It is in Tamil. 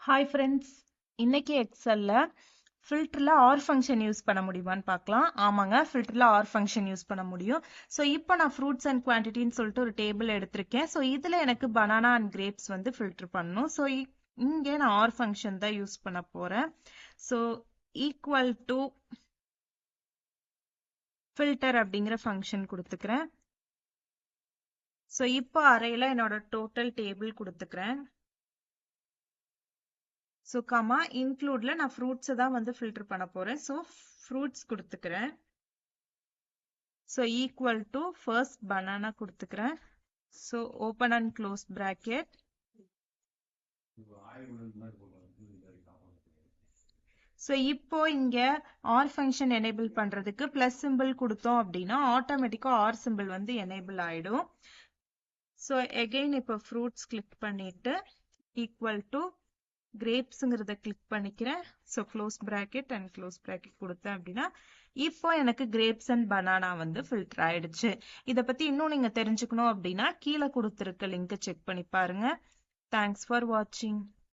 ஹாய் ஃப்ரெண்ட்ஸ், இன்னைக்கு எக்ஸல்ல ஃபில்டர்ல ஆர் ஃபங்க்ஷன் யூஸ் பண்ண முடியுமான்னு பார்க்கலாம். ஆமாங்க, ஃபில்டர்ல ஆர் ஃபங்க்ஷன் யூஸ் பண்ண முடியும். ஸோ இப்போ நான் ஃப்ரூட்ஸ் அண்ட் குவான்டிட்டின்னு சொல்லிட்டு ஒரு டேபிள் எடுத்திருக்கேன். ஸோ இதில் எனக்கு பனானா அண்ட் கிரேப்ஸ் வந்து ஃபில்டர் பண்ணணும். ஸோ இங்கே நான் ஆர் ஃபங்க்ஷன் தான் யூஸ் பண்ண போறேன். ஸோ ஈக்குவல் டு ஃபில்டர் அப்படிங்கிற ஃபங்க்ஷன் கொடுத்துக்கிறேன். ஸோ இப்போ அறையில என்னோட டோட்டல் டேபிள் கொடுத்துக்கிறேன். ஸோ கமா இன்க்ளூட்ல நான் ஃப்ரூட்ஸை தான் வந்து ஃபில்டர் பண்ண போறேன். ஸோ ஃப்ரூட்ஸ் கொடுத்துக்கிறேன். So equal to first banana கொடுத்துக்கிறேன். So open and close bracket. So இப்போ இங்க ஆர் ஃபங்க்ஷன் எனேபிள் பண்றதுக்கு பிளஸ் சிம்பிள் கொடுத்தோம் அப்படின்னா ஆட்டோமேட்டிக்கா ஆர் சிம்பிள் வந்து எனேபிள் ஆயிடும். ஸோ எகெயின் இப்போ ஃப்ரூட்ஸ் கிளிக் பண்ணிட்டு ஈக்குவல் டு கிரேப்ஸுங்கிறத கிளிக் பண்ணிக்கிறேன். So close bracket and close bracket கொடுத்தேன் அப்படின்னா இப்போ எனக்கு கிரேப்ஸ் அண்ட் பனானா வந்து ஃபில்டர் ஆயிடுச்சு. இதை பத்தி இன்னும் நீங்க தெரிஞ்சுக்கணும் அப்படின்னா கீழே கொடுத்துருக்க லிங்கை செக் பண்ணி பாருங்க. தேங்க்ஸ் ஃபார் வாட்சிங்.